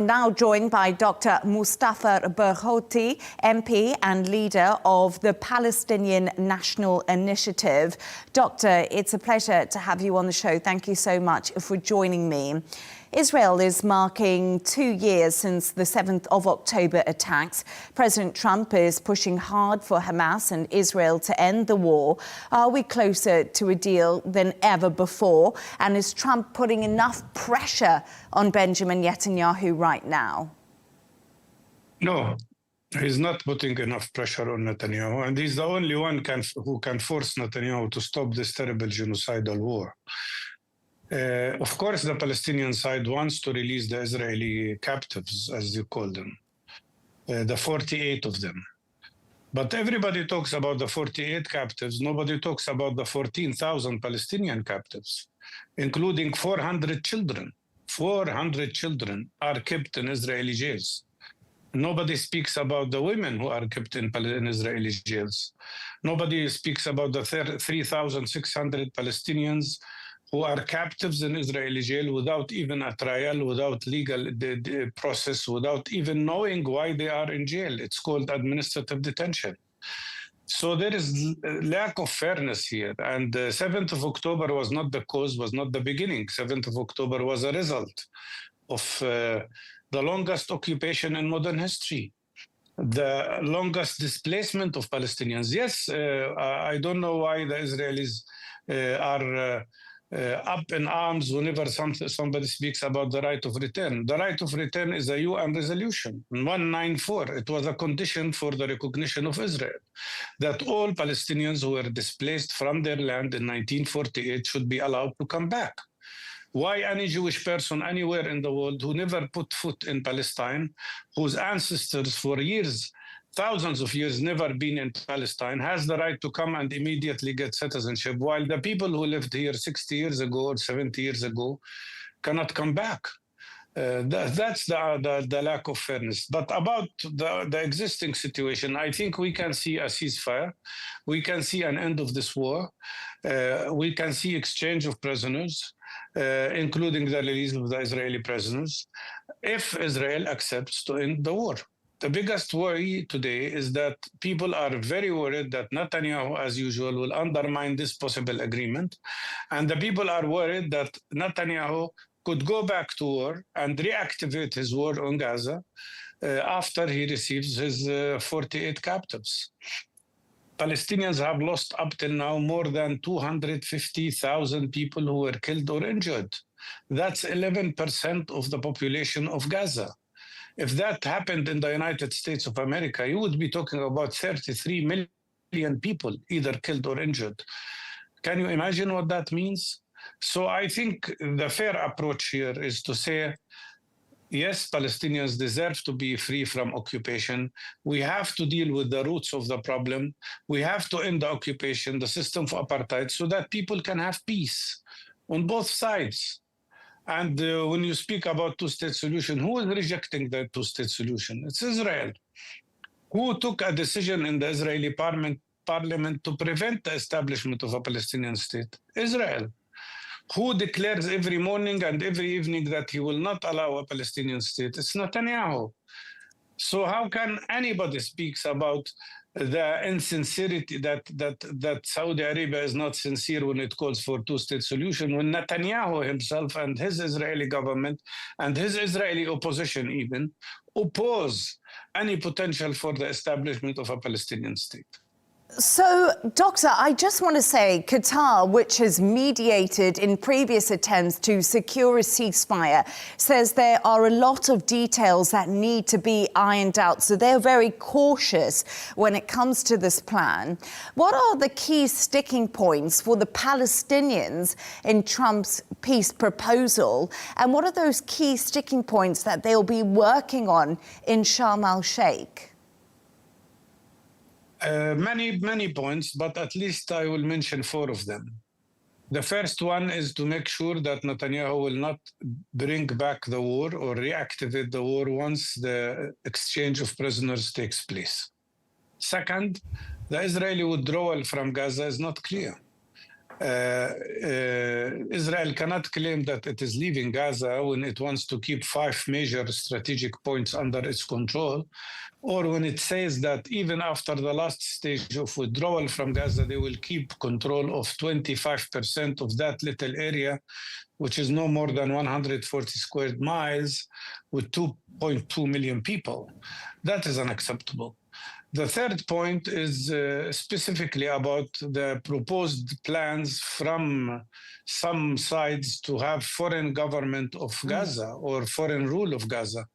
Now joined by Dr. Mustafa Barghouti, MP and leader of the Palestinian National Initiative. Doctor, it's a pleasure to have you on the show. Thank you so much for joining me. Israel is marking 2 years since the 7th of October attacks. President Trump is pushing hard for Hamas and Israel to end the war. Are we closer to a deal than ever before? And is Trump putting enough pressure on Benjamin Netanyahu right now? No, he's not putting enough pressure on Netanyahu, and he's the only one who can force Netanyahu to stop this terrible genocidal war. Of course, the Palestinian side wants to release the Israeli captives, as you call them, the 48 of them. But everybody talks about the 48 captives. Nobody talks about the 14,000 Palestinian captives, including 400 children. 400 children are kept in Israeli jails. Nobody speaks about the women who are kept in Israeli jails. Nobody speaks about the 3,600 Palestinians who are captives in Israeli jail without even a trial, without legal process, without even knowing why they are in jail. It's called administrative detention. So there is lack of fairness here. And 7th of October was not the cause, was not the beginning. 7th of October was a result of the longest occupation in modern history, the longest displacement of Palestinians. Yes, I don't know why the Israelis are up in arms whenever somebody speaks about the right of return. The right of return is a UN resolution, 194. It was a condition for the recognition of Israel, that all Palestinians who were displaced from their land in 1948 should be allowed to come back. Why any Jewish person anywhere in the world who never put foot in Palestine, whose ancestors for years, thousands of years, never been in Palestine, has the right to come and immediately get citizenship, while the people who lived here 60 years ago or 70 years ago cannot come back? That's the lack of fairness. But about the existing situation, I think we can see a ceasefire. We can see an end of this war. We can see exchange of prisoners, including the release of the Israeli prisoners, if Israel accepts to end the war. The biggest worry today is that people are very worried that Netanyahu, as usual, will undermine this possible agreement. And the people are worried that Netanyahu could go back to war and reactivate his war on Gaza after he receives his 48 captives. Palestinians have lost up till now more than 250,000 people who were killed or injured. That's 11% of the population of Gaza. If that happened in the United States of America, you would be talking about 33 million people either killed or injured. Can you imagine what that means? So I think the fair approach here is to say, yes, Palestinians deserve to be free from occupation. We have to deal with the roots of the problem. We have to end the occupation, the system of apartheid, so that people can have peace on both sides. And when you speak about two-state solution, who is rejecting the two-state solution? It's Israel. Who took a decision in the Israeli parliament to prevent the establishment of a Palestinian state? Israel. Who declares every morning and every evening that he will not allow a Palestinian state? It's Netanyahu. So how can anybody speak about the insincerity that Saudi Arabia is not sincere when it calls for two-state solution, when Netanyahu himself and his Israeli government and his Israeli opposition even oppose any potential for the establishment of a Palestinian state? So, Doctor, I just want to say Qatar, which has mediated in previous attempts to secure a ceasefire, says there are a lot of details that need to be ironed out. So they're very cautious when it comes to this plan. What are the key sticking points for the Palestinians in Trump's peace proposal? And what are those key sticking points that they'll be working on in Sharm el-Sheikh? Many points, but at least I will mention 4 of them. The first one is to make sure that Netanyahu will not bring back the war or reactivate the war once the exchange of prisoners takes place. Second, the Israeli withdrawal from Gaza is not clear. Israel cannot claim that it is leaving Gaza when it wants to keep 5 major strategic points under its control, or when it says that even after the last stage of withdrawal from Gaza, they will keep control of 25% of that little area, which is no more than 140 square miles with 2.2 million people. That is unacceptable. The third point is specifically about the proposed plans from some sides to have foreign government of Gaza or foreign rule of Gaza.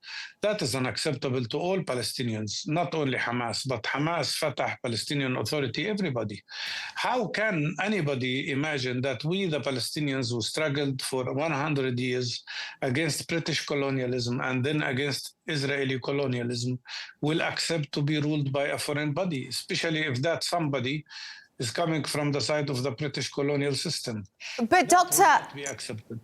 That is unacceptable to all Palestinians, not only Hamas, but Hamas, Fatah, Palestinian Authority, everybody. How can anybody imagine that we, the Palestinians who struggled for 100 years against British colonialism and then against Israeli colonialism, will accept to be ruled by a foreign body, especially if that somebody is coming from the side of the British colonial system? But Doctor,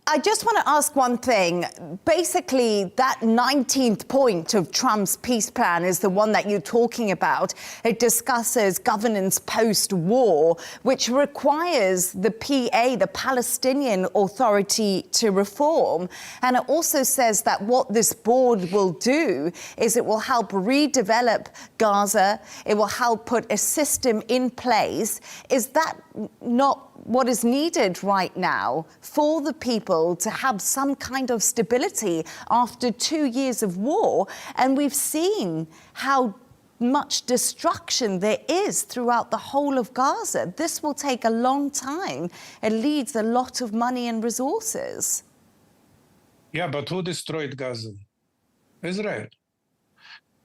I just want to ask one thing. Basically, that 19th point of Trump's peace plan is the one that you're talking about. It discusses governance post-war, which requires the PA, the Palestinian Authority, to reform. And it also says that what this board will do is it will help redevelop Gaza. It will help put a system in place. Is that not what is needed right now for the people to have some kind of stability after 2 years of war? And we've seen how much destruction there is throughout the whole of Gaza. This will take a long time. It needs a lot of money and resources. Yeah, but who destroyed Gaza? Israel.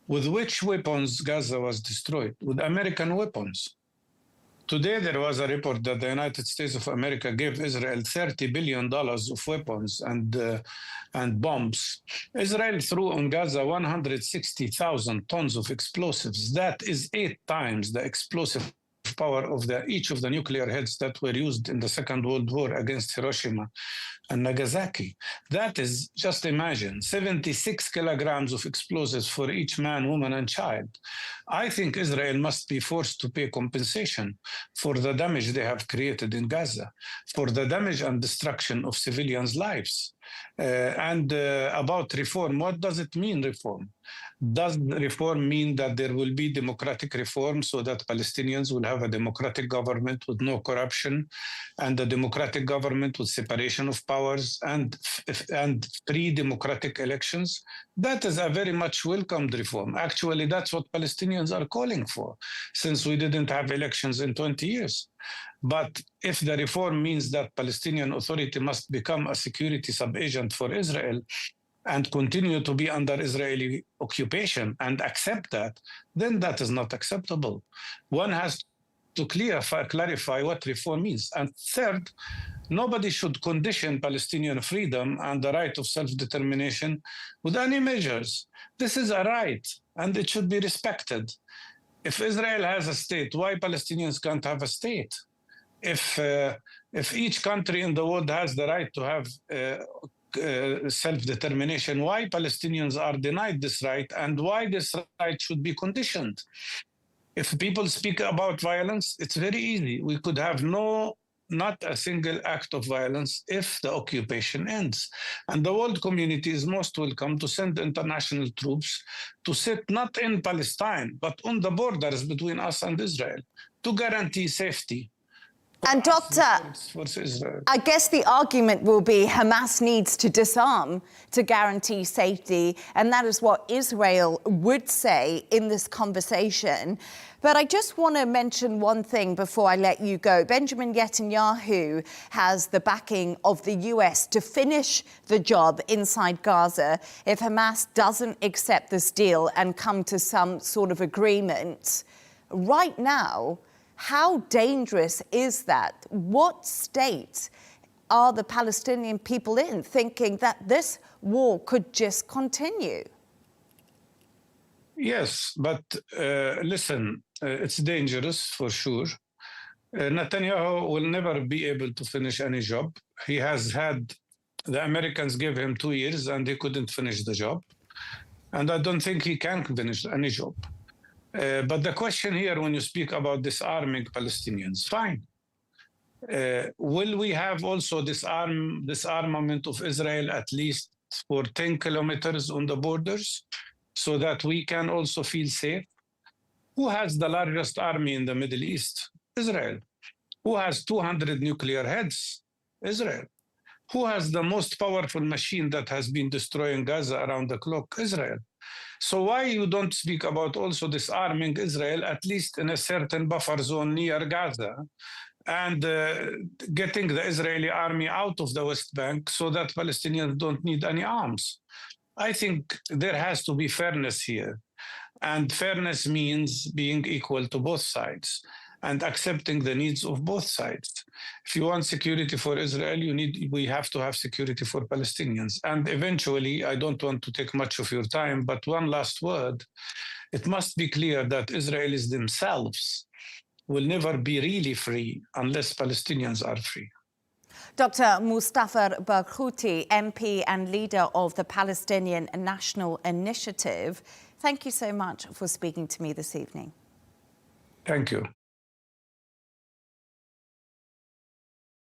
With which weapons Gaza was destroyed? With American weapons. Today, there was a report that the United States of America gave Israel $30 billion of weapons and bombs. Israel threw on Gaza 160,000 tons of explosives. That is 8 times the explosive power of each of the nuclear heads that were used in the Second World War against Hiroshima and Nagasaki. That is, just imagine, 76 kilograms of explosives for each man, woman, and child. I think Israel must be forced to pay compensation for the damage they have created in Gaza, for the damage and destruction of civilians' lives. About reform, what does it mean, reform? Does reform mean that there will be democratic reform so that Palestinians will have a democratic government with no corruption and a democratic government with separation of powers and free democratic elections? That is a very much welcomed reform. Actually, that's what Palestinians are calling for, since we didn't have elections in 20 years. But if the reform means that Palestinian Authority must become a security sub-agent for Israel and continue to be under Israeli occupation and accept that, then that is not acceptable. One has to clarify what reform means. And third, nobody should condition Palestinian freedom and the right of self-determination with any measures. This is a right, and it should be respected. If Israel has a state, why Palestinians can't have a state? If each country in the world has the right to have self-determination, why Palestinians are denied this right, and why this right should be conditioned? If people speak about violence, it's very easy. We could have not a single act of violence if the occupation ends. And the world community is most welcome to send international troops to sit not in Palestine, but on the borders between us and Israel to guarantee safety. And Doctor, I guess the argument will be Hamas needs to disarm to guarantee safety, and that is what Israel would say in this conversation. But I just want to mention one thing before I let you go. Benjamin Netanyahu has the backing of the US to finish the job inside Gaza if Hamas doesn't accept this deal and come to some sort of agreement. Right now, how dangerous is that? What state are the Palestinian people in, thinking that this war could just continue? Yes, but listen, it's dangerous for sure. Netanyahu will never be able to finish any job. He has had, the Americans gave him 2 years and he couldn't finish the job. And I don't think he can finish any job. But the question here, when you speak about disarming Palestinians, fine. Will we have also disarmament of Israel at least for 10 kilometers on the borders so that we can also feel safe? Who has the largest army in the Middle East? Israel. Who has 200 nuclear heads? Israel. Who has the most powerful machine that has been destroying Gaza around the clock? Israel. So why you don't speak about also disarming Israel, at least in a certain buffer zone near Gaza, and getting the Israeli army out of the West Bank so that Palestinians don't need any arms? I think there has to be fairness here. And fairness means being equal to both sides and accepting the needs of both sides. If you want security for Israel, we have to have security for Palestinians. And eventually, I don't want to take much of your time, but one last word. It must be clear that Israelis themselves will never be really free unless Palestinians are free. Dr. Mustafa Barghouti, MP and leader of the Palestinian National Initiative, thank you so much for speaking to me this evening. Thank you.